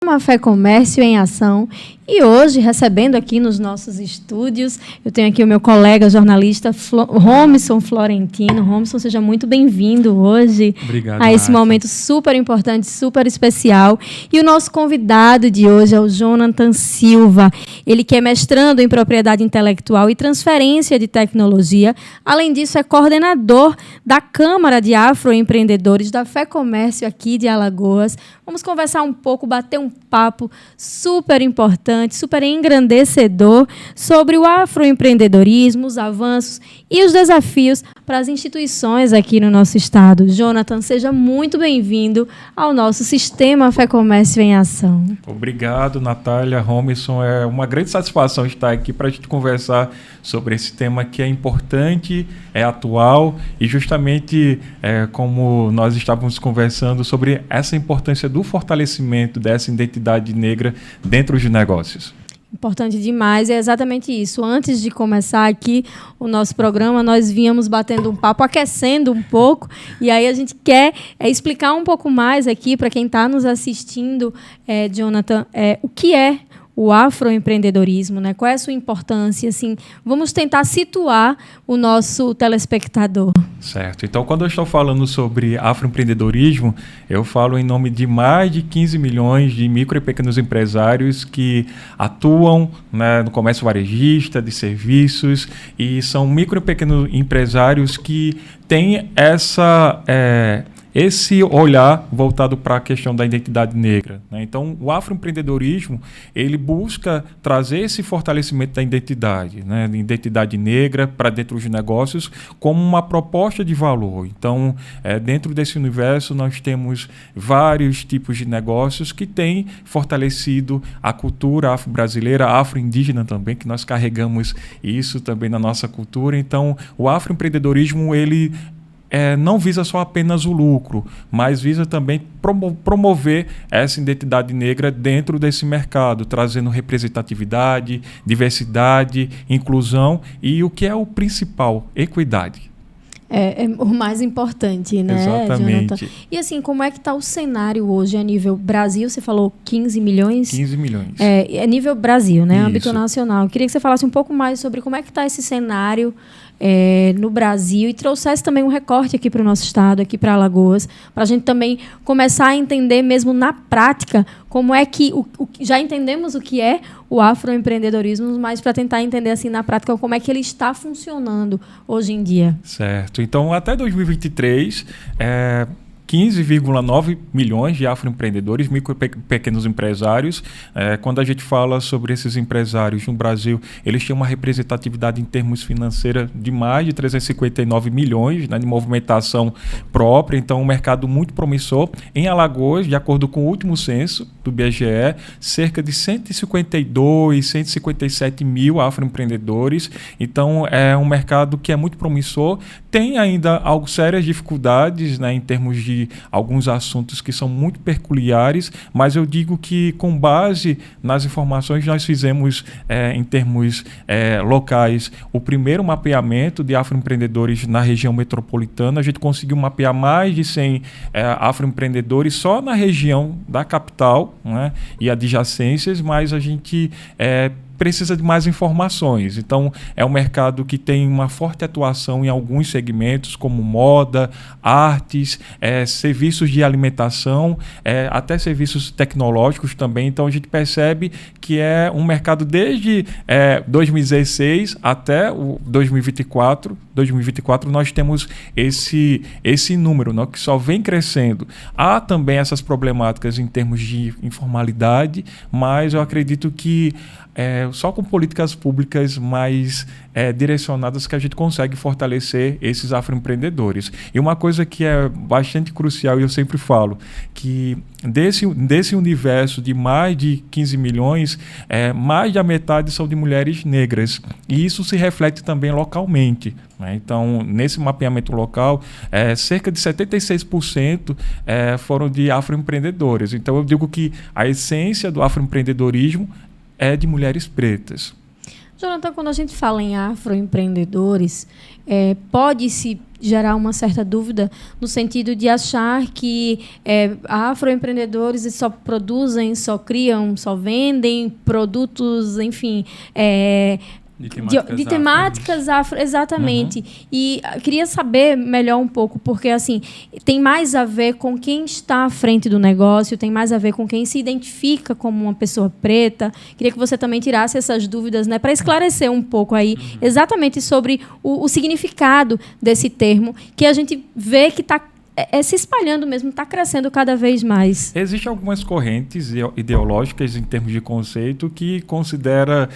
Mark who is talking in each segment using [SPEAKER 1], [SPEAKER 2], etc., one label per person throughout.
[SPEAKER 1] Sistema Fé Comércio em Ação. E hoje, recebendo aqui nos nossos estúdios, eu tenho aqui o meu colega jornalista Romson Florentino. Romson, seja muito bem-vindo hoje.
[SPEAKER 2] Obrigado,
[SPEAKER 1] a esse momento super importante, super especial. E o nosso convidado de hoje é o Jonathan Silva. Ele que é mestrando em Propriedade Intelectual e Transferência de Tecnologia. Além disso, é coordenador da Câmara de Afroempreendedores da Fé Comércio aqui de Alagoas. Vamos conversar um pouco, bater um papo super importante, super engrandecedor sobre o afroempreendedorismo, os avanços e os desafios para as instituições aqui no nosso estado. Jonathan, seja muito bem-vindo ao nosso Sistema Fé Comércio em Ação.
[SPEAKER 2] Obrigado, Natália, Romson. É uma grande satisfação estar aqui para a gente conversar sobre esse tema que é importante, é atual e justamente como nós estávamos conversando sobre essa importância do fortalecimento dessa identidade negra dentro de negócios.
[SPEAKER 1] Importante demais, é exatamente isso. Antes de começar aqui o nosso programa, nós vínhamos batendo um papo, aquecendo um pouco, e aí a gente quer explicar um pouco mais aqui para quem está nos assistindo, Jonathan, o que é o afroempreendedorismo, né? Qual é a sua importância? Assim, vamos tentar situar o nosso telespectador.
[SPEAKER 2] Certo. Então, quando eu estou falando sobre afroempreendedorismo, eu falo em nome de mais de 15 milhões de micro e pequenos empresários que atuam, né, no comércio varejista, de serviços, e são micro e pequenos empresários que têm esse olhar voltado para a questão da identidade negra, né? Então, o afroempreendedorismo, ele busca trazer esse fortalecimento da identidade, né? Identidade negra para dentro dos negócios como uma proposta de valor. Então, dentro desse universo, nós temos vários tipos de negócios que têm fortalecido a cultura afro-brasileira, afro-indígena também, que nós carregamos isso também na nossa cultura. Então, o afroempreendedorismo, ele não visa só apenas o lucro, mas visa também promover essa identidade negra dentro desse mercado, trazendo representatividade, diversidade, inclusão e o que é o principal, equidade.
[SPEAKER 1] É o mais importante, né,
[SPEAKER 2] Exatamente.
[SPEAKER 1] Jonathan? E assim, como é que está o cenário hoje a nível Brasil? Você falou 15 milhões?
[SPEAKER 2] 15 milhões.
[SPEAKER 1] É nível Brasil, né?
[SPEAKER 2] Isso.
[SPEAKER 1] Âmbito nacional. Eu queria que você falasse um pouco mais sobre como é que está esse cenário no Brasil e trouxesse também um recorte aqui para o nosso estado, aqui para Alagoas, para a gente também começar a entender mesmo na prática como é que... já entendemos o que é o afroempreendedorismo, mas para tentar entender assim na prática como é que ele está funcionando hoje em dia.
[SPEAKER 2] Certo. Então, até 2023... 15,9 milhões de afroempreendedores, micro e pequenos empresários. Quando a gente fala sobre esses empresários no Brasil, eles têm uma representatividade em termos financeiros de mais de 359 milhões, né, de movimentação própria. Então, um mercado muito promissor. Em Alagoas, de acordo com o último censo do IBGE, cerca de 157 mil afroempreendedores. Então, é um mercado que é muito promissor. Tem ainda sérias dificuldades, né, em termos de alguns assuntos que são muito peculiares, mas eu digo que, com base nas informações, nós fizemos, em termos locais, o primeiro mapeamento de afroempreendedores na região metropolitana. A gente conseguiu mapear mais de 100 afroempreendedores só na região da capital, né, e adjacências, mas a gente precisa de mais informações. Então, é um mercado que tem uma forte atuação em alguns segmentos, como moda, artes, serviços de alimentação, até serviços tecnológicos também. Então, a gente percebe que é um mercado desde 2016 até o 2024. 2024 nós temos esse número, né, que só vem crescendo. Há também essas problemáticas em termos de informalidade, mas eu acredito que só com políticas públicas mais direcionadas que a gente consegue fortalecer esses afroempreendedores. E uma coisa que é bastante crucial, e eu sempre falo, que desse universo de mais de 15 milhões, mais da metade são de mulheres negras. E isso se reflete também localmente, né? Então, nesse mapeamento local, cerca de 76% foram de afroempreendedores. Então, eu digo que a essência do afroempreendedorismo é de mulheres pretas.
[SPEAKER 1] Jonathan, quando a gente fala em afroempreendedores, pode-se gerar uma certa dúvida no sentido de achar que afroempreendedores só produzem, só criam, só vendem produtos, enfim, de temáticas afro, exatamente. E queria saber melhor um pouco, porque assim, tem mais a ver com quem está à frente do negócio, tem mais a ver com quem se identifica como uma pessoa preta. Queria que você também tirasse essas dúvidas, né, para esclarecer um pouco aí exatamente sobre o significado desse termo, que a gente vê que está se espalhando mesmo, está crescendo cada vez mais.
[SPEAKER 2] Existem algumas correntes ideológicas em termos de conceito que considera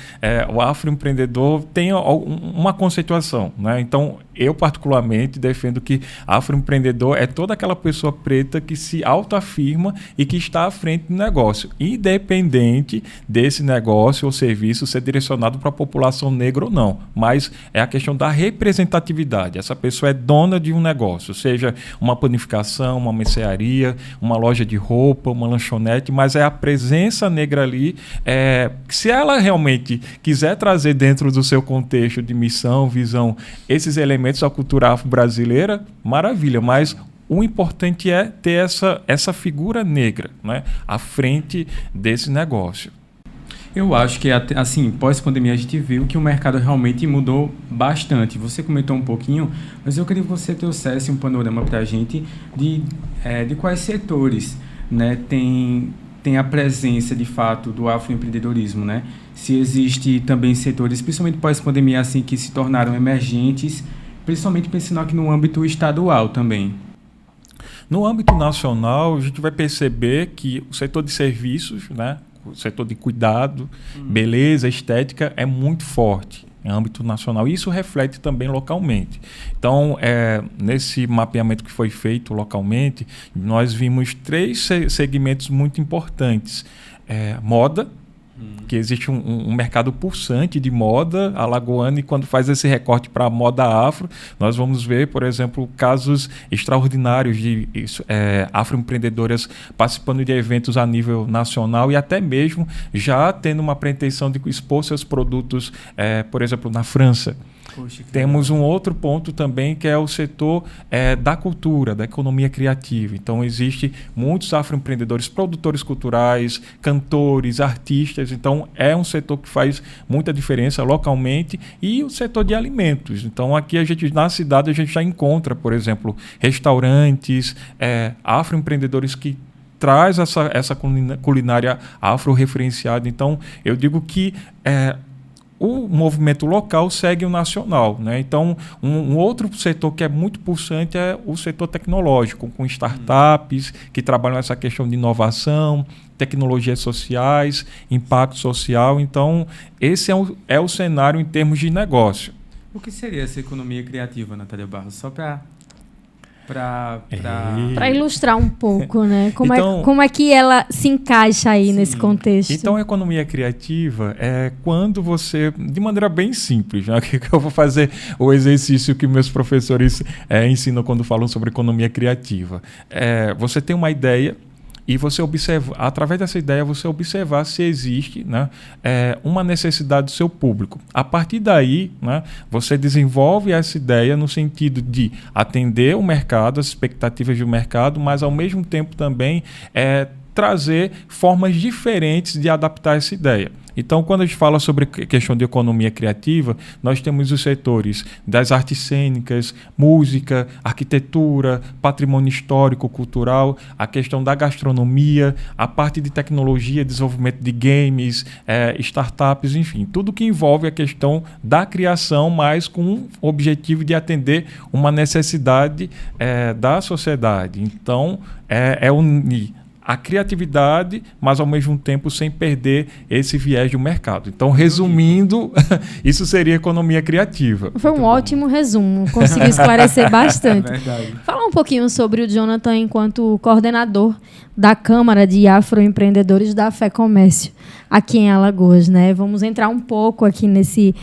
[SPEAKER 2] o afroempreendedor tem uma conceituação, né? Então, eu particularmente defendo que afroempreendedor é toda aquela pessoa preta que se autoafirma e que está à frente do negócio, independente desse negócio ou serviço ser direcionado para a população negra ou não. Mas é a questão da representatividade. Essa pessoa é dona de um negócio, seja uma panificação, uma mercearia, uma loja de roupa, uma lanchonete, mas é a presença negra ali. Se ela realmente quiser trazer dentro do seu contexto de missão, visão, esses elementos da cultura afro-brasileira, maravilha, mas o importante é ter essa figura negra, né, à frente desse negócio.
[SPEAKER 3] Eu acho que, assim, pós-pandemia a gente viu que o mercado realmente mudou bastante. Você comentou um pouquinho, mas eu queria que você trouxesse um panorama para a gente de quais setores, né, tem a presença, de fato, do afroempreendedorismo, né? Se existe também setores, principalmente pós-pandemia, assim, que se tornaram emergentes, principalmente pensando aqui no âmbito estadual também.
[SPEAKER 2] No âmbito nacional, a gente vai perceber que o setor de serviços, né, o setor de cuidado, beleza, estética, é muito forte em âmbito nacional. Isso reflete também localmente. Então, nesse mapeamento que foi feito localmente, nós vimos 3 segmentos muito importantes. Moda, que existe um mercado pulsante de moda alagoana, e quando faz esse recorte para a moda afro, nós vamos ver, por exemplo, casos extraordinários de afroempreendedoras participando de eventos a nível nacional e até mesmo já tendo uma pretensão de expor seus produtos, por exemplo, na França. Poxa, temos um outro ponto também, que é o setor da cultura, da economia criativa. Então, existe muitos afroempreendedores, produtores culturais, cantores, artistas. Então, é um setor que faz muita diferença localmente. E o setor de alimentos. Então, aqui na cidade a gente já encontra, por exemplo, restaurantes, afroempreendedores que traz essa culinária afro-referenciada. Então, eu digo que o movimento local segue o nacional, né? Então, um outro setor que é muito pulsante é o setor tecnológico, com startups que trabalham essa questão de inovação, tecnologias sociais, impacto social. Então, esse é o cenário em termos de negócio.
[SPEAKER 3] O que seria essa economia criativa, Natália Barros? Só para
[SPEAKER 1] ilustrar um pouco, né? Como é que ela se encaixa aí nesse contexto?
[SPEAKER 2] Então, a economia criativa é quando você, de maneira bem simples, né? Que eu vou fazer o exercício que meus professores ensinam quando falam sobre economia criativa. Você tem uma ideia e você observa, através dessa ideia, você observar se existe, né, uma necessidade do seu público. A partir daí, né, você desenvolve essa ideia no sentido de atender o mercado, as expectativas do mercado, mas ao mesmo tempo também trazer formas diferentes de adaptar essa ideia. Então, quando a gente fala sobre questão de economia criativa, nós temos os setores das artes cênicas, música, arquitetura, patrimônio histórico, cultural, a questão da gastronomia, a parte de tecnologia, desenvolvimento de games, startups, enfim, tudo que envolve a questão da criação, mas com o objetivo de atender uma necessidade da sociedade. Então, unir a criatividade, mas ao mesmo tempo sem perder esse viés do mercado. Então, resumindo, isso seria economia criativa.
[SPEAKER 1] Foi um ótimo resumo, conseguiu esclarecer bastante.
[SPEAKER 3] Verdade.
[SPEAKER 1] Fala um pouquinho sobre o Jonathan enquanto coordenador da Câmara de Afroempreendedores da FEComércio, aqui em Alagoas, né? Vamos entrar um pouco aqui nesse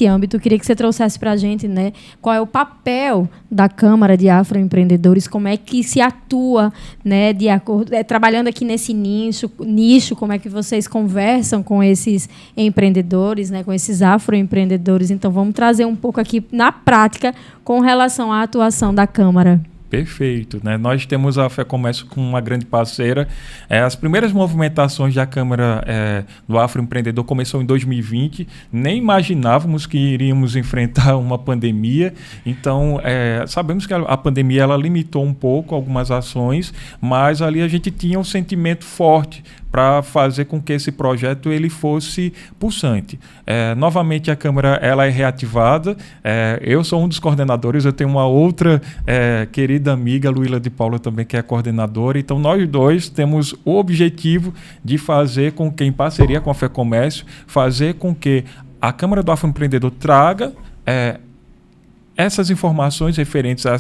[SPEAKER 1] âmbito. Eu queria que você trouxesse para a gente, né, qual é o papel da Câmara de Afroempreendedores, como é que se atua, né, de acordo, trabalhando aqui nesse nicho, como é que vocês conversam com esses empreendedores, né, com esses afroempreendedores. Então, vamos trazer um pouco aqui na prática com relação à atuação da Câmara.
[SPEAKER 2] Perfeito, né? Nós temos a FEComércio como uma grande parceira. As primeiras movimentações da Câmara do Afroempreendedor começou em 2020. Nem imaginávamos que iríamos enfrentar uma pandemia. Então, sabemos que a pandemia ela limitou um pouco algumas ações, mas ali a gente tinha um sentimento forte para fazer com que esse projeto ele fosse pulsante. Novamente, a Câmara ela é reativada. Eu sou um dos coordenadores, eu tenho uma outra querida amiga, Luíla de Paula, também, que é coordenadora. Então, nós dois temos o objetivo de fazer com que, em parceria com a FEComércio, fazer com que a Câmara do Afroempreendedor traga essas informações referentes a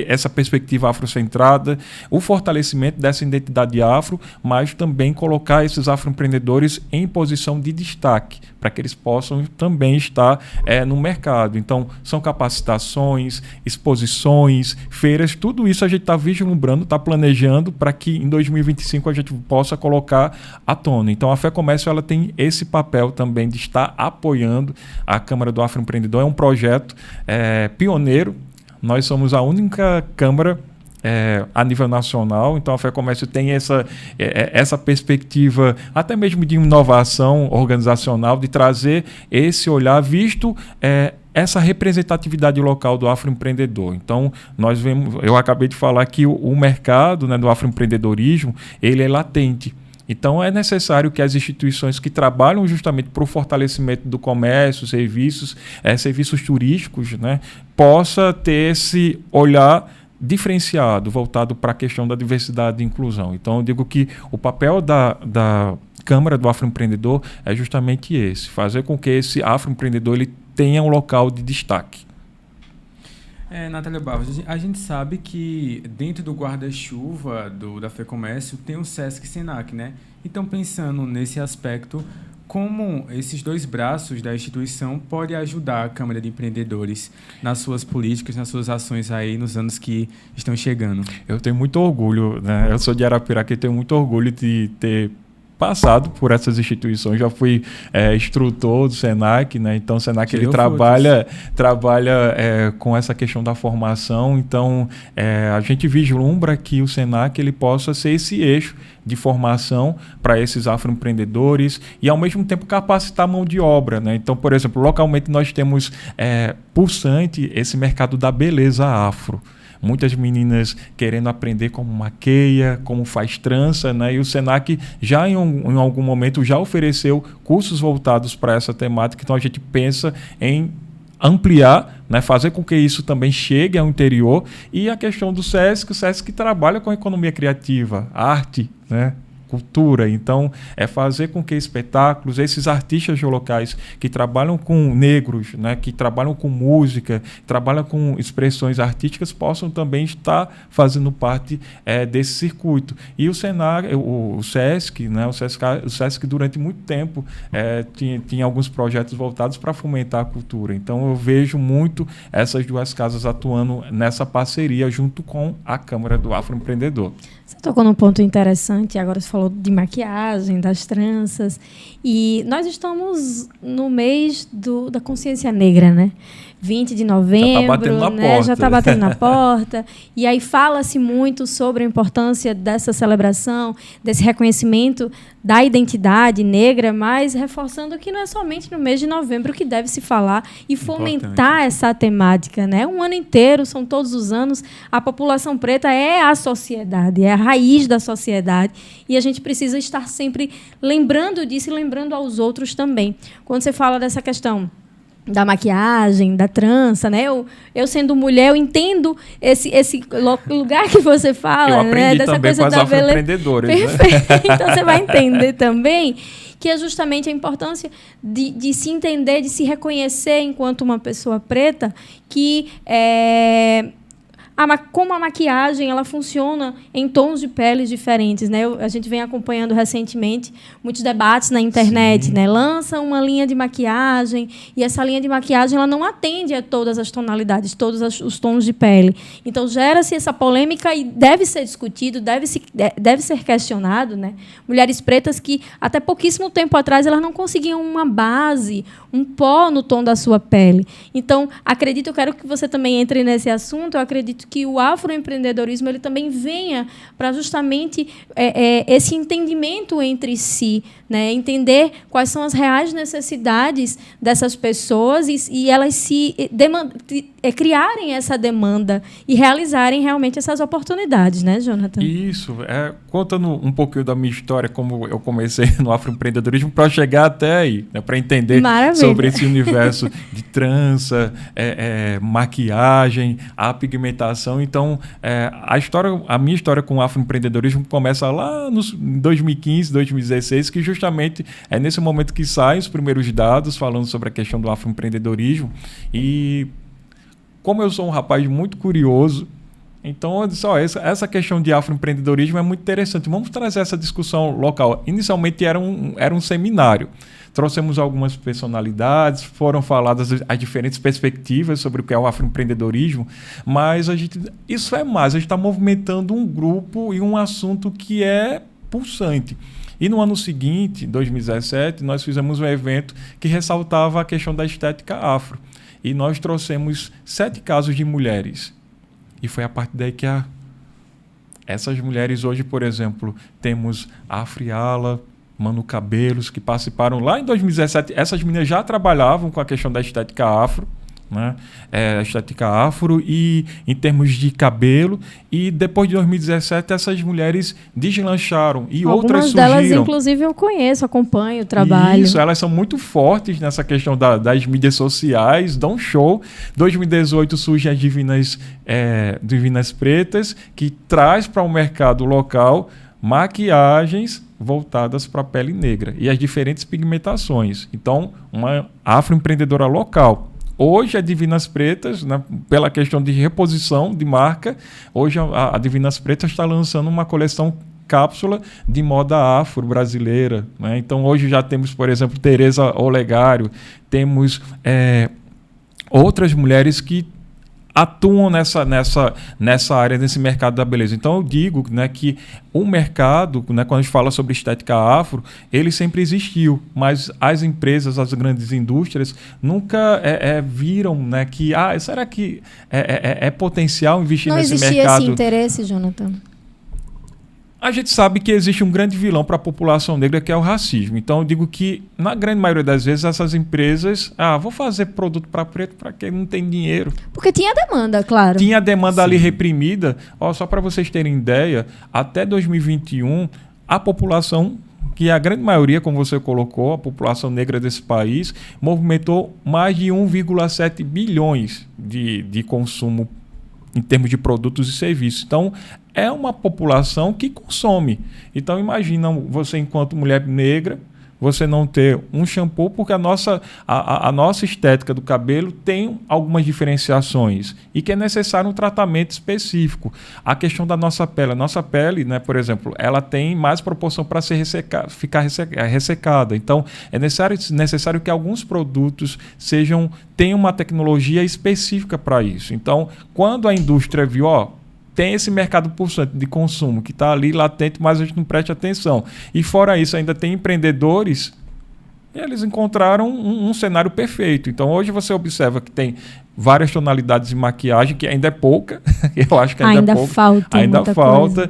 [SPEAKER 2] essa perspectiva afrocentrada, o fortalecimento dessa identidade afro, mas também colocar esses afroempreendedores em posição de destaque, para que eles possam também estar no mercado. Então, são capacitações, exposições, feiras, tudo isso a gente está vislumbrando, está planejando para que em 2025 a gente possa colocar à tona. Então, a FEComércio ela tem esse papel também de estar apoiando a Câmara do Afroempreendedor. É um projeto pioneiro. Nós somos a única Câmara a nível nacional, então a FEComércio tem essa perspectiva até mesmo de inovação organizacional, de trazer esse olhar visto essa representatividade local do afroempreendedor. Então, eu acabei de falar que o mercado, né, do afroempreendedorismo, ele é latente. Então, é necessário que as instituições que trabalham justamente para o fortalecimento do comércio, serviços turísticos, né, possa ter esse olhar diferenciado, voltado para a questão da diversidade e inclusão. Então, eu digo que o papel da Câmara do Afroempreendedor é justamente esse, fazer com que esse afroempreendedor ele tenha um local de destaque.
[SPEAKER 3] Natália Barros, a gente sabe que dentro do guarda-chuva da FEComércio tem o Sesc e Senac, né? Então, pensando nesse aspecto, como esses dois braços da instituição podem ajudar a Câmara de Empreendedores nas suas políticas, nas suas ações aí nos anos que estão chegando?
[SPEAKER 2] Eu tenho muito orgulho, né? Eu sou de Arapiraca e tenho muito orgulho de ter passado por essas instituições. Já fui instrutor do Senac, né? Então o Senac ele trabalha com essa questão da formação. Então a gente vislumbra que o Senac ele possa ser esse eixo de formação para esses afroempreendedores e ao mesmo tempo capacitar a mão de obra, né? Então, por exemplo, localmente nós temos pulsante esse mercado da beleza afro. Muitas meninas querendo aprender como maqueia, como faz trança, né? E o Senac já em algum momento já ofereceu cursos voltados para essa temática. Então a gente pensa em ampliar, né? Fazer com que isso também chegue ao interior. E a questão do o SESC trabalha com a economia criativa, arte, né? Cultura. Então, fazer com que espetáculos, esses artistas locais que trabalham com negros, né, que trabalham com música, trabalham com expressões artísticas, possam também estar fazendo parte desse circuito. E o Senac, o SESC, né, o SESC durante muito tempo tinha alguns projetos voltados para fomentar a cultura. Então, eu vejo muito essas duas casas atuando nessa parceria junto com a Câmara do Afroempreendedor.
[SPEAKER 1] Você tocou num ponto interessante, agora você falou de maquiagem, das tranças, e nós estamos no mês da consciência negra, né? 20 de novembro, já está batendo na porta, e aí fala-se muito sobre a importância dessa celebração, desse reconhecimento da identidade negra, mas reforçando que não é somente no mês de novembro que deve se falar e fomentar essa temática, né? Um ano inteiro, são todos os anos, a população preta é a sociedade, é a raiz da sociedade, e a gente precisa estar sempre lembrando disso e lembrando aos outros também. Quando você fala dessa questão da maquiagem, da trança, né? Eu sendo mulher, eu entendo esse lugar que você fala,
[SPEAKER 2] eu aprendi,
[SPEAKER 1] né? Dessa
[SPEAKER 2] também
[SPEAKER 1] coisa
[SPEAKER 2] com as afroempreendedores.
[SPEAKER 1] Perfeito. Né? Então você vai entender também que é justamente a importância de se entender, de se reconhecer enquanto uma pessoa preta, que como a maquiagem ela funciona em tons de peles diferentes, né? A gente vem acompanhando recentemente muitos debates na internet, né? Lança uma linha de maquiagem e essa linha de maquiagem ela não atende a todas as tonalidades, todos os tons de pele. Então gera-se essa polêmica e deve ser discutido, deve ser questionado, né? Mulheres pretas que até pouquíssimo tempo atrás elas não conseguiam uma base, um pó no tom da sua pele. Então eu quero que você também entre nesse assunto. Eu acredito que o afroempreendedorismo ele também venha para justamente esse entendimento entre si, né? Entender quais são as reais necessidades dessas pessoas e elas criarem essa demanda e realizarem realmente essas oportunidades, né, Jonathan?
[SPEAKER 2] Isso. Contando um pouquinho da minha história, como eu comecei no afroempreendedorismo, para chegar até aí, né, para entender sobre esse universo de trança, maquiagem, a pigmentação. Então, a minha história com o afroempreendedorismo começa lá em 2015, 2016, que justamente é nesse momento que saem os primeiros dados falando sobre a questão do afroempreendedorismo. E como eu sou um rapaz muito curioso, então eu disse, essa questão de afroempreendedorismo é muito interessante. Vamos trazer essa discussão local. Inicialmente era um seminário. Trouxemos algumas personalidades, foram faladas as diferentes perspectivas sobre o que é o afroempreendedorismo, mas isso é mais, a gente está movimentando um grupo e um assunto que é pulsante. E no ano seguinte, 2017, nós fizemos um evento que ressaltava a questão da estética afro. E nós trouxemos 7 casos de mulheres. E foi a partir daí que essas mulheres hoje, por exemplo, temos a Afriala, Manu Cabelos, que participaram lá em 2017. Essas meninas já trabalhavam com a questão da estética afro, né? Estética afro e em termos de cabelo. E depois de 2017, essas mulheres deslancharam e outras surgiram.
[SPEAKER 1] Algumas delas, inclusive, eu conheço, acompanho o trabalho.
[SPEAKER 2] Isso, elas são muito fortes nessa questão das mídias sociais, dão show. 2018 surgem as Divinas Pretas, que traz para o mercado local maquiagens voltadas para a pele negra e as diferentes pigmentações. Então, uma afroempreendedora local. Hoje, a Divinas Pretas, né, pela questão de reposição de marca, hoje a Divinas Pretas está lançando uma coleção cápsula de moda afro brasileira, né? Então, hoje já temos, por exemplo, Tereza Olegário, temos outras mulheres que atuam nessa área, nesse mercado da beleza. Então, eu digo, né, que o mercado, né, quando a gente fala sobre estética afro, ele sempre existiu, mas as empresas, as grandes indústrias, nunca viram, né, que será que é potencial investir nesse mercado?
[SPEAKER 1] Não existia esse interesse, Jonathan?
[SPEAKER 2] A gente sabe que existe um grande vilão para a população negra, que é o racismo. Então, eu digo que, na grande maioria das vezes, essas empresas... vou fazer produto para preto para quem não tem dinheiro.
[SPEAKER 1] Porque tinha demanda, claro.
[SPEAKER 2] Tinha demanda ali reprimida. Só para vocês terem ideia, até 2021, a população, que a grande maioria, como você colocou, a população negra desse país, movimentou mais de 1,7 bilhões de consumo em termos de produtos e serviços. Então, é uma população que consome. Então, imagina você, enquanto mulher negra, você não ter um shampoo, porque a nossa estética do cabelo tem algumas diferenciações e que é necessário um tratamento específico. A questão da nossa pele, né, por exemplo, ela tem mais proporção para ficar ressecada. Então, é necessário que alguns produtos tenham uma tecnologia específica para isso. Então, quando a indústria viu, tem esse mercado pulsante de consumo que está ali latente, mas a gente não presta atenção. E fora isso, ainda tem empreendedores, e eles encontraram um cenário perfeito. Então, hoje você observa que tem várias tonalidades de maquiagem, que ainda é pouca, eu acho que ainda é pouca. Ainda falta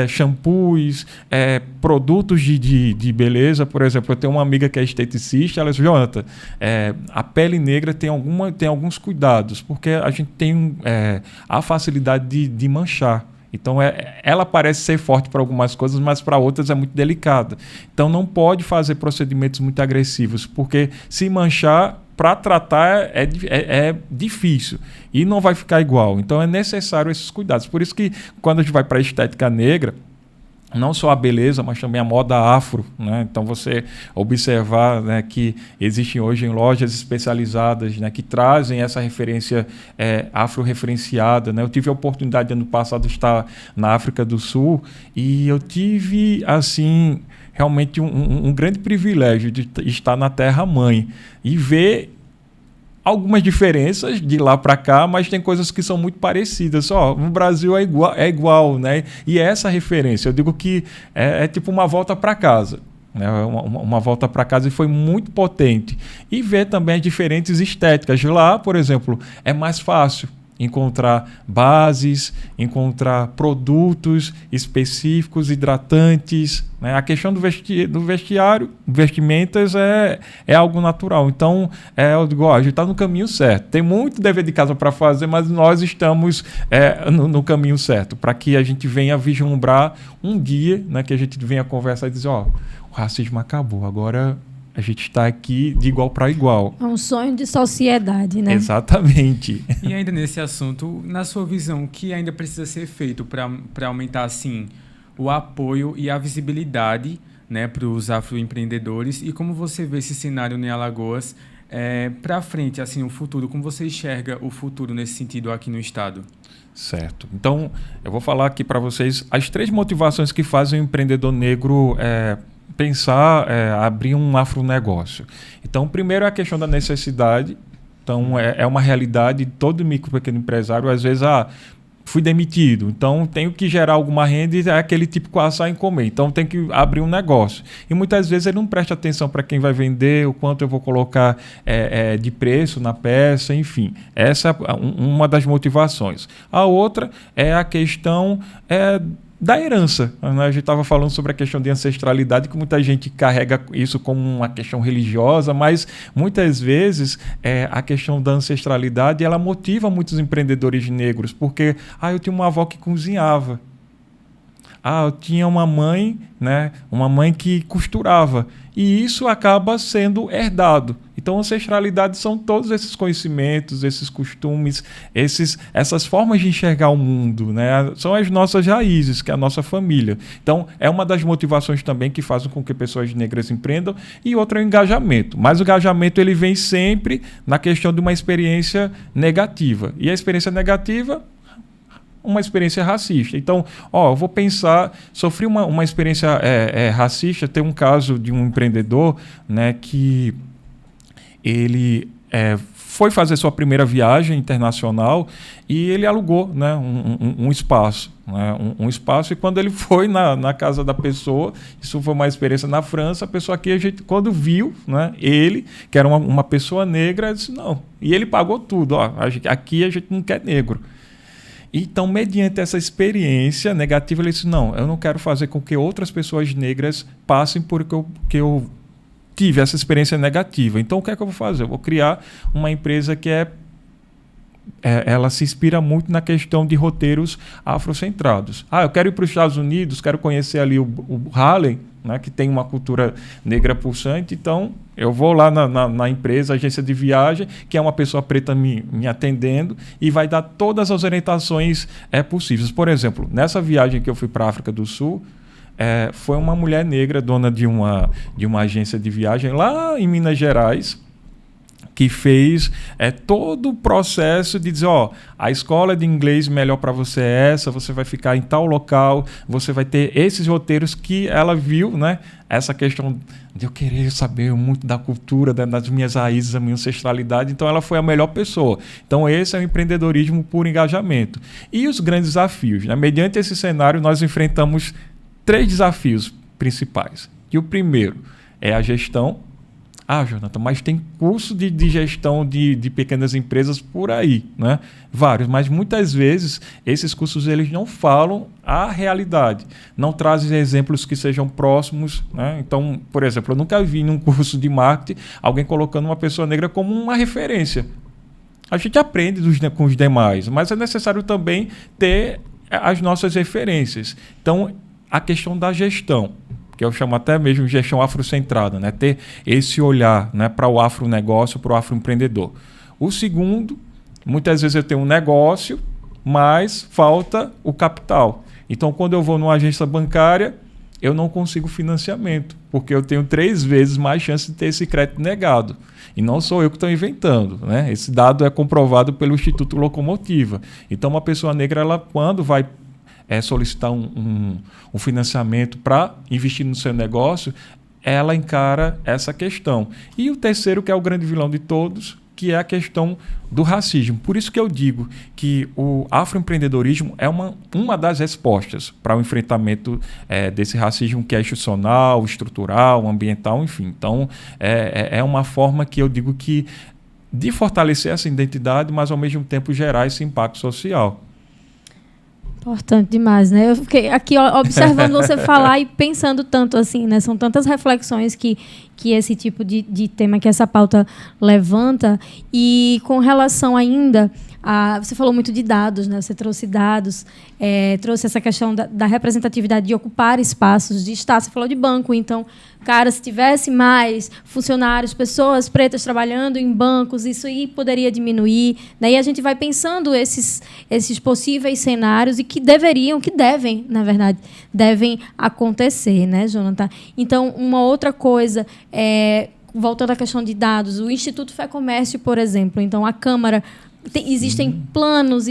[SPEAKER 2] shampoos, produtos de beleza. Por exemplo, eu tenho uma amiga que é esteticista, ela diz, Jonathan, a pele negra tem alguns cuidados, porque a gente tem a facilidade de manchar. Então, ela parece ser forte para algumas coisas, mas para outras é muito delicada. Então, não pode fazer procedimentos muito agressivos, porque se manchar, para tratar é difícil e não vai ficar igual. Então, é necessário esses cuidados. Por isso que, quando a gente vai para a estética negra, não só a beleza, mas também a moda afro, né? Então você observar, né, que existem hoje em lojas especializadas, né, que trazem essa referência afro-referenciada, né? Eu tive a oportunidade ano passado de estar na África do Sul e eu tive assim realmente um grande privilégio de estar na terra-mãe e ver algumas diferenças de lá para cá, mas tem coisas que são muito parecidas. No Brasil é igual, né? E é essa referência. Eu digo que é tipo uma volta para casa. Né? Uma volta para casa e foi muito potente. E ver também as diferentes estéticas. Lá, por exemplo, é mais fácil encontrar bases, encontrar produtos específicos, hidratantes, né? A questão do vestiário, vestimentas é algo natural. Então, eu digo, a gente está no caminho certo. Tem muito dever de casa para fazer, mas nós estamos no caminho certo, para que a gente venha vislumbrar um dia, né, que a gente venha conversar e dizer, o racismo acabou, agora a gente está aqui de igual para igual.
[SPEAKER 1] É um sonho de sociedade, né?
[SPEAKER 2] Exatamente.
[SPEAKER 3] E ainda nesse assunto, na sua visão, o que ainda precisa ser feito para aumentar assim, o apoio e a visibilidade, né, para os afroempreendedores? E como você vê esse cenário em Alagoas para frente, assim, o futuro? Como você enxerga o futuro nesse sentido aqui no estado?
[SPEAKER 2] Certo. Então, eu vou falar aqui para vocês as 3 motivações que fazem o empreendedor negro pensar abrir um afronegócio. Então, primeiro é a questão da necessidade. Então, é uma realidade de todo micro e pequeno empresário. Às vezes, fui demitido, então tenho que gerar alguma renda e é aquele tipo que assar em comer. Então, tem que abrir um negócio. E muitas vezes ele não presta atenção para quem vai vender, o quanto eu vou colocar de preço na peça, enfim. Essa é uma das motivações. A outra é a questão da herança. A gente estava falando sobre a questão de ancestralidade, que muita gente carrega isso como uma questão religiosa, mas muitas vezes a questão da ancestralidade ela motiva muitos empreendedores negros, porque eu tinha uma avó que cozinhava. Eu tinha uma mãe, né, uma mãe que costurava. E isso acaba sendo herdado. Então, ancestralidade são todos esses conhecimentos, esses costumes, essas formas de enxergar o mundo, né? São as nossas raízes, que é a nossa família. Então, é uma das motivações também que fazem com que pessoas negras empreendam. E outra é o engajamento. Mas o engajamento ele vem sempre na questão de uma experiência negativa. E a experiência negativa, uma experiência racista. Então, eu vou pensar, sofri uma experiência racista. Tem um caso de um empreendedor, né, que ele foi fazer sua primeira viagem internacional e ele alugou, né, um espaço. Né, um espaço, e quando ele foi na casa da pessoa, isso foi uma experiência na França, a pessoa aqui, quando viu, né, ele, que era uma pessoa negra, disse não. E ele pagou tudo. Aqui a gente não quer negro. Então, mediante essa experiência negativa, ele disse, não, eu não quero fazer com que outras pessoas negras passem por que eu tive essa experiência negativa. Então, o que é que eu vou fazer? Eu vou criar uma empresa que ela se inspira muito na questão de roteiros afrocentrados. Eu quero ir para os Estados Unidos, quero conhecer ali o Harlem, né, que tem uma cultura negra pulsante, então eu vou lá na empresa, agência de viagem, que é uma pessoa preta me atendendo e vai dar todas as orientações possíveis. Por exemplo, nessa viagem que eu fui para a África do Sul, foi uma mulher negra, dona de uma agência de viagem lá em Minas Gerais, que fez todo o processo de dizer, a escola de inglês melhor para você é essa, você vai ficar em tal local, você vai ter esses roteiros que ela viu, né? Essa questão de eu querer saber muito da cultura, das minhas raízes, da minha ancestralidade, então ela foi a melhor pessoa. Então esse é o empreendedorismo por engajamento. E os grandes desafios, né? Mediante esse cenário, nós enfrentamos 3 desafios principais. E o primeiro é a gestão. Jonathan, mas tem curso de gestão de pequenas empresas por aí, né? Vários, mas muitas vezes esses cursos eles não falam a realidade, não trazem exemplos que sejam próximos, né? Então, por exemplo, eu nunca vi num curso de marketing alguém colocando uma pessoa negra como uma referência. A gente aprende com os demais, mas é necessário também ter as nossas referências. Então, a questão da gestão, que eu chamo até mesmo de gestão afrocentrada, né? Ter esse olhar, né, para o afronegócio, para o afroempreendedor. O segundo, muitas vezes eu tenho um negócio, mas falta o capital. Então, quando eu vou numa agência bancária, eu não consigo financiamento, porque eu tenho 3 vezes mais chance de ter esse crédito negado. E não sou eu que estou inventando, né? Esse dado é comprovado pelo Instituto Locomotiva. Então, uma pessoa negra, ela, quando vai solicitar um financiamento para investir no seu negócio, ela encara essa questão. E o terceiro, que é o grande vilão de todos, que é a questão do racismo. Por isso que eu digo que o afroempreendedorismo é uma das respostas para o enfrentamento desse racismo que é institucional, estrutural, ambiental, enfim. Então, é uma forma que eu digo que de fortalecer essa identidade, mas ao mesmo tempo gerar esse impacto social.
[SPEAKER 1] Importante demais, né? Eu fiquei aqui observando você falar e pensando tanto assim, né? São tantas reflexões que esse tipo de tema, que essa pauta levanta. E com relação ainda você falou muito de dados, né? Você trouxe dados, trouxe essa questão da representatividade, de ocupar espaços, de estar. Você falou de banco, então, cara, se tivesse mais funcionários, pessoas pretas trabalhando em bancos, isso aí poderia diminuir. Daí a gente vai pensando esses possíveis cenários e que devem, na verdade, devem acontecer, né, Jonathan? Então, uma outra coisa voltando à questão de dados, o Instituto Fé Comércio, por exemplo, então a Câmara. Existem planos,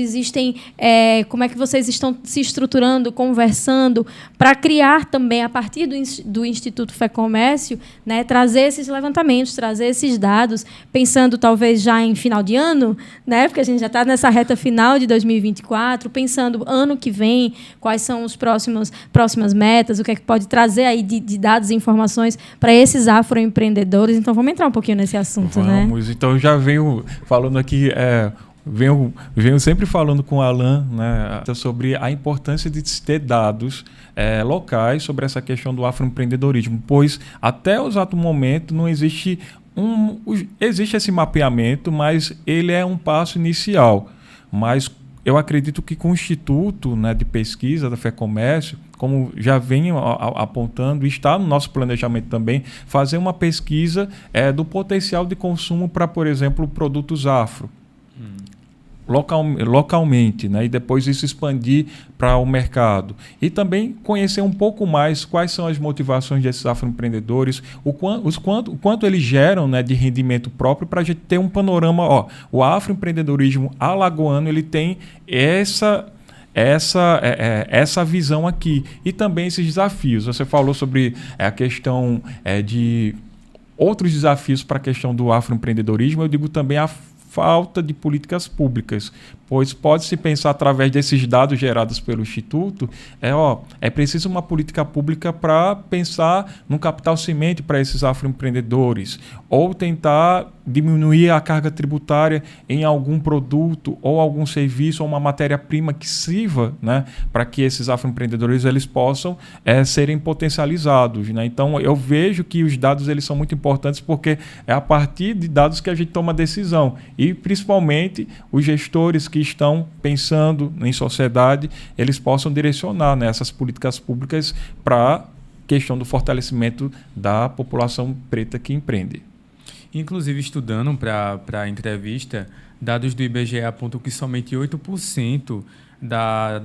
[SPEAKER 1] como é que vocês estão se estruturando, conversando, para criar também, a partir do Instituto Fé Comércio, né, trazer esses levantamentos, trazer esses dados, pensando talvez já em final de ano, né, porque a gente já está nessa reta final de 2024, pensando ano que vem, quais são as próximas metas, o que é que pode trazer aí de dados e informações para esses afroempreendedores. Então, vamos entrar um pouquinho nesse assunto, né?
[SPEAKER 2] Vamos. Então, eu já venho falando aqui... Venho sempre falando com o Alan, né, sobre a importância de se ter dados locais sobre essa questão do afroempreendedorismo, pois até o exato momento não existe existe esse mapeamento, mas ele é um passo inicial. Mas eu acredito que com o Instituto, né, de Pesquisa da Fé Comércio, como já venho apontando, está no nosso planejamento também, fazer uma pesquisa do potencial de consumo para, por exemplo, produtos afro. Localmente, né? E depois isso expandir para o mercado. E também conhecer um pouco mais quais são as motivações desses afroempreendedores, o quanto eles geram, né, de rendimento próprio, para a gente ter um panorama. O afroempreendedorismo alagoano, ele tem essa visão aqui. E também esses desafios. Você falou sobre a questão de outros desafios para a questão do afroempreendedorismo. Eu digo também a falta de políticas públicas, pois pode-se pensar através desses dados gerados pelo Instituto, é preciso uma política pública para pensar num capital semente para esses afroempreendedores, ou tentar diminuir a carga tributária em algum produto ou algum serviço ou uma matéria-prima que sirva, né, para que esses afroempreendedores eles possam serem potencializados, né? Então, eu vejo que os dados eles são muito importantes porque é a partir de dados que a gente toma decisão. E, principalmente, os gestores que estão pensando em sociedade, eles possam direcionar, né, essas políticas públicas para a questão do fortalecimento da população preta que empreende.
[SPEAKER 3] Inclusive, estudando para a entrevista, dados do IBGE apontam que somente 8%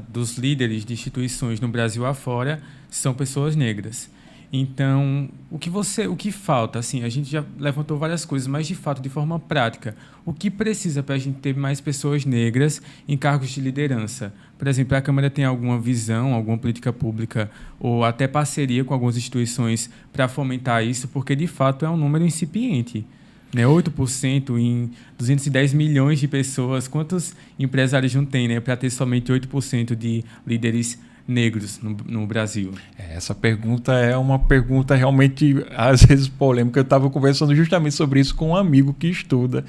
[SPEAKER 3] dos líderes de instituições no Brasil afora são pessoas negras. Então, o que falta? Assim, a gente já levantou várias coisas, mas de fato, de forma prática, o que precisa para a gente ter mais pessoas negras em cargos de liderança? Por exemplo, a Câmara tem alguma visão, alguma política pública ou até parceria com algumas instituições para fomentar isso? Porque, de fato, é um número incipiente. Né? 8% em 210 milhões de pessoas. Quantos empresários não tem, né, para ter somente 8% de líderes negros no Brasil?
[SPEAKER 2] Essa pergunta é uma pergunta realmente, às vezes, polêmica. Eu estava conversando justamente sobre isso com um amigo que estuda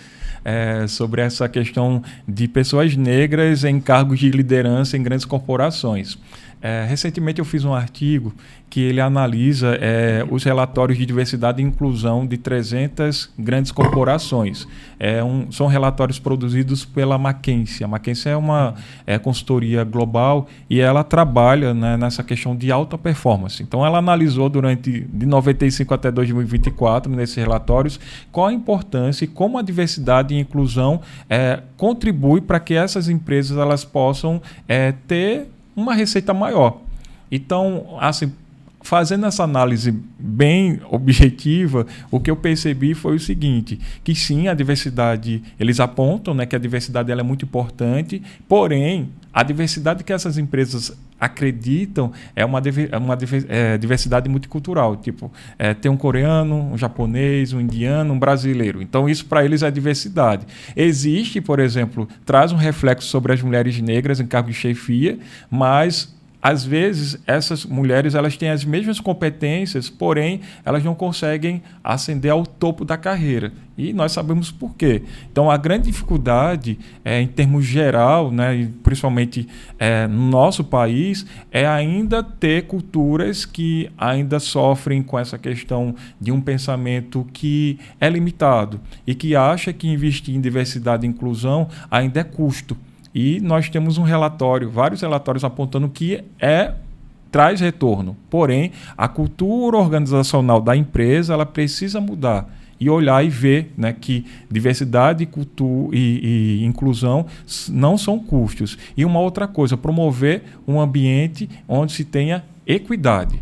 [SPEAKER 2] sobre essa questão de pessoas negras em cargos de liderança em grandes corporações. Recentemente eu fiz um artigo que ele analisa os relatórios de diversidade e inclusão de 300 grandes corporações. São relatórios produzidos pela McKinsey. A McKinsey é uma consultoria global e ela trabalha, né, nessa questão de alta performance. Então ela analisou de 95 até 2024, nesses relatórios, qual a importância e como a diversidade e inclusão contribui para que essas empresas elas possam ter uma receita maior. Então, assim, fazendo essa análise bem objetiva, o que eu percebi foi o seguinte, que sim, a diversidade, eles apontam, né, que a diversidade ela é muito importante, porém, a diversidade que essas empresas acreditam é uma diversidade multicultural. Tipo, tem um coreano, um japonês, um indiano, um brasileiro. Então, isso para eles é diversidade. Existe, por exemplo, traz um reflexo sobre as mulheres negras em cargo de chefia, mas às vezes essas mulheres elas têm as mesmas competências, porém elas não conseguem ascender ao topo da carreira. E nós sabemos por quê. Então a grande dificuldade, em termos geral, né, e principalmente no nosso país, é ainda ter culturas que ainda sofrem com essa questão de um pensamento que é limitado e que acha que investir em diversidade e inclusão ainda é custo. E nós temos vários relatórios apontando que traz retorno. Porém, a cultura organizacional da empresa ela precisa mudar e olhar e ver, né, que diversidade, cultura e inclusão não são custos. E uma outra coisa, promover um ambiente onde se tenha equidade.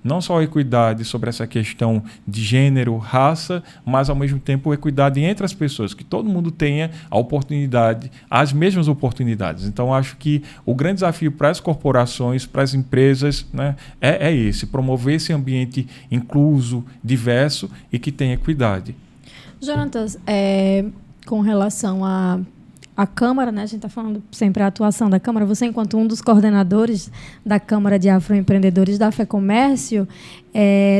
[SPEAKER 2] Não só equidade sobre essa questão de gênero, raça, mas ao mesmo tempo equidade entre as pessoas, que todo mundo tenha a oportunidade, as mesmas oportunidades. Então, acho que o grande desafio para as corporações, para as empresas, né, é esse, promover esse ambiente incluso, diverso e que tenha equidade.
[SPEAKER 1] Jonatas, com relação a Câmara, né? A gente está falando sempre a atuação da Câmara. Você, enquanto um dos coordenadores da Câmara de Afroempreendedores da FEComércio,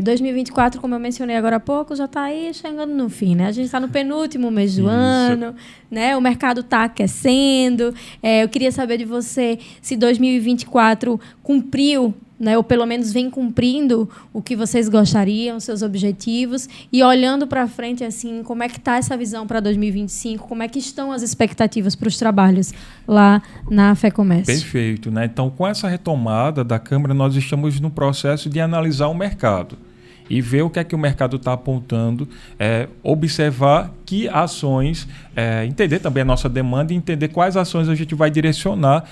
[SPEAKER 1] 2024, como eu mencionei agora há pouco, já está aí chegando no fim, né? A gente está no penúltimo mês do ano, né? O mercado está aquecendo. Eu queria saber de você se 2024 cumpriu, né, ou pelo menos vem cumprindo o que vocês gostariam, seus objetivos, e olhando para frente, assim, como é que está essa visão para 2025, como é que estão as expectativas para os trabalhos lá na FEComércio?
[SPEAKER 2] Perfeito, né? Então, com essa retomada da Câmara, nós estamos no processo de analisar o mercado e ver o que é que o mercado está apontando, observar que ações, entender também a nossa demanda e entender quais ações a gente vai direcionar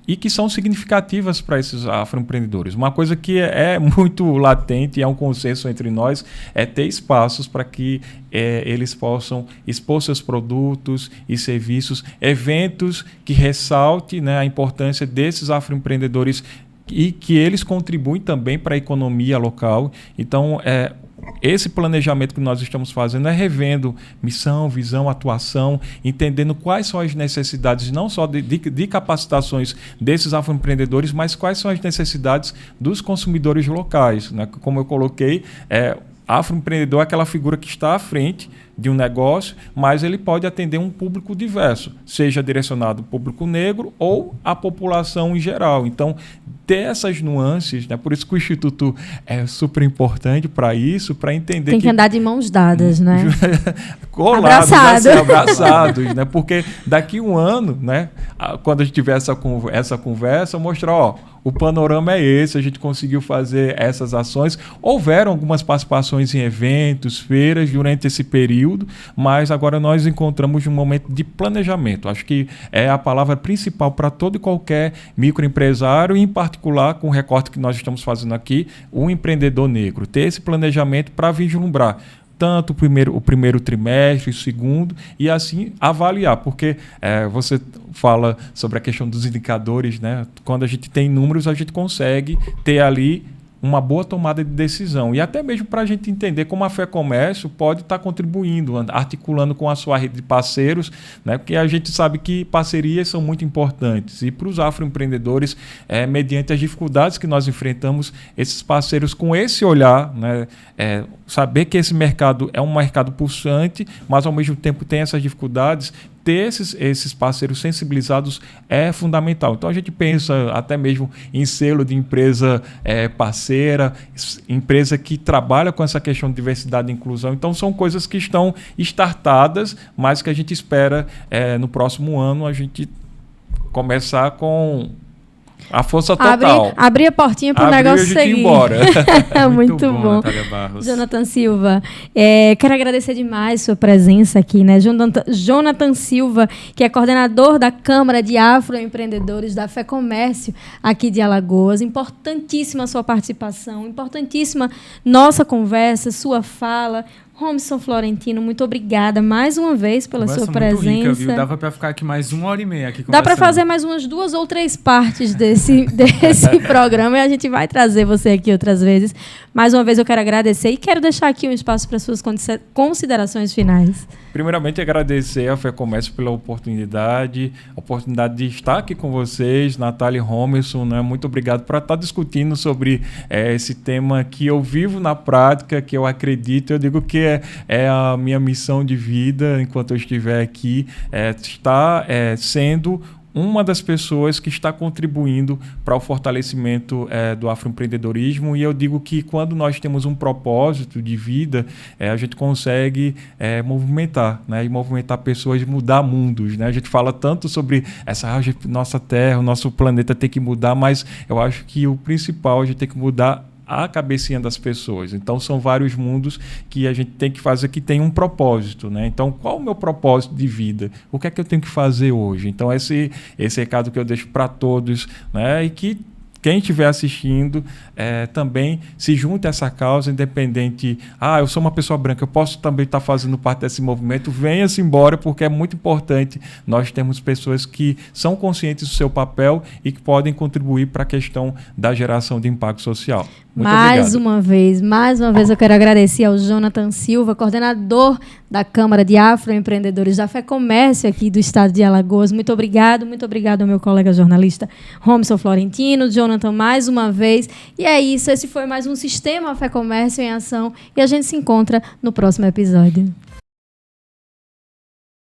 [SPEAKER 2] e que são significativas para esses afroempreendedores. Uma coisa que é muito latente, é um consenso entre nós, é ter espaços para que eles possam expor seus produtos e serviços, eventos que ressaltem, né, a importância desses afroempreendedores e que eles contribuem também para a economia local. Então, esse planejamento que nós estamos fazendo é revendo missão, visão, atuação, entendendo quais são as necessidades, não só de capacitações desses afroempreendedores, mas quais são as necessidades dos consumidores locais, né? Como eu coloquei, afroempreendedor é aquela figura que está à frente de um negócio, mas ele pode atender um público diverso, seja direcionado ao público negro ou à população em geral. Então, ter essas nuances, né? Por isso que o Instituto é super importante para isso, para entender
[SPEAKER 1] Tem que andar de mãos dadas, né?
[SPEAKER 2] Colados, abraçados, né? Porque daqui a um ano, né? Quando a gente tiver essa conversa, mostrar, o panorama é esse, a gente conseguiu fazer essas ações. Houveram algumas participações em eventos, feiras durante esse período, mas agora nós encontramos um momento de planejamento. Acho que é a palavra principal para todo e qualquer microempresário, e em particular com o recorte que nós estamos fazendo aqui, o empreendedor negro. Ter esse planejamento para vislumbrar tanto o primeiro trimestre, o segundo, e assim avaliar, porque você fala sobre a questão dos indicadores, né? Quando a gente tem números, a gente consegue ter ali uma boa tomada de decisão. E até mesmo para a gente entender como a FEComércio pode estar contribuindo, articulando com a sua rede de parceiros, né? Porque a gente sabe que parcerias são muito importantes. E para os afroempreendedores, mediante as dificuldades que nós enfrentamos, esses parceiros com esse olhar, né? Saber que esse mercado é um mercado pulsante, mas ao mesmo tempo tem essas dificuldades, ter esses parceiros sensibilizados é fundamental. Então, a gente pensa até mesmo em selo de empresa parceira, empresa que trabalha com essa questão de diversidade e inclusão. Então, são coisas que estão startadas, mas que a gente espera no próximo ano a gente começar com A força total.
[SPEAKER 1] Abrir a portinha para o negócio seguir.
[SPEAKER 2] Ir embora.
[SPEAKER 1] Muito bom.
[SPEAKER 3] Natália Barros.
[SPEAKER 1] Jonathan Silva, quero agradecer demais sua presença aqui, né? Jonathan Silva, que é coordenador da Câmara de Afroempreendedores da FEComércio aqui de Alagoas. Importantíssima a sua participação, importantíssima nossa conversa, sua fala. Robson Florentino, muito obrigada mais uma vez pela sua presença. Muito rica, viu?
[SPEAKER 3] Dava para ficar aqui mais 1h30 aqui conversando.
[SPEAKER 1] Dá para fazer mais umas 2 ou 3 partes desse programa e a gente vai trazer você aqui outras vezes. Mais uma vez eu quero agradecer e quero deixar aqui um espaço para suas considerações finais.
[SPEAKER 2] Primeiramente, agradecer a FEComércio pela oportunidade de estar aqui com vocês, Natália e Robson, né? Muito obrigado por estar discutindo sobre esse tema que eu vivo na prática, que eu acredito, eu digo que é a minha missão de vida, enquanto eu estiver aqui, está sendo uma das pessoas que está contribuindo para o fortalecimento do afroempreendedorismo, e eu digo que quando nós temos um propósito de vida, a gente consegue movimentar, né? E movimentar pessoas, mudar mundos, né? A gente fala tanto sobre nossa Terra, o nosso planeta tem que mudar, mas eu acho que o principal, a gente tem que mudar a cabecinha das pessoas. Então, são vários mundos que a gente tem que fazer que tem um propósito, né? Então, qual o meu propósito de vida? O que é que eu tenho que fazer hoje? Então, esse recado que eu deixo para todos, né? E que quem estiver assistindo também se junte a essa causa, independente. Eu sou uma pessoa branca, eu posso também estar fazendo parte desse movimento. Venha-se embora, porque é muito importante nós termos pessoas que são conscientes do seu papel e que podem contribuir para a questão da geração de impacto social. Muito obrigado.
[SPEAKER 1] Mais uma vez eu quero agradecer ao Jonathan Silva, coordenador da Câmara de Afroempreendedores da FEComércio aqui do estado de Alagoas. Muito obrigado ao meu colega jornalista Robson Florentino, Jonathan, mais uma vez. E é isso, esse foi mais um Sistema FEComércio em Ação e a gente se encontra no próximo episódio.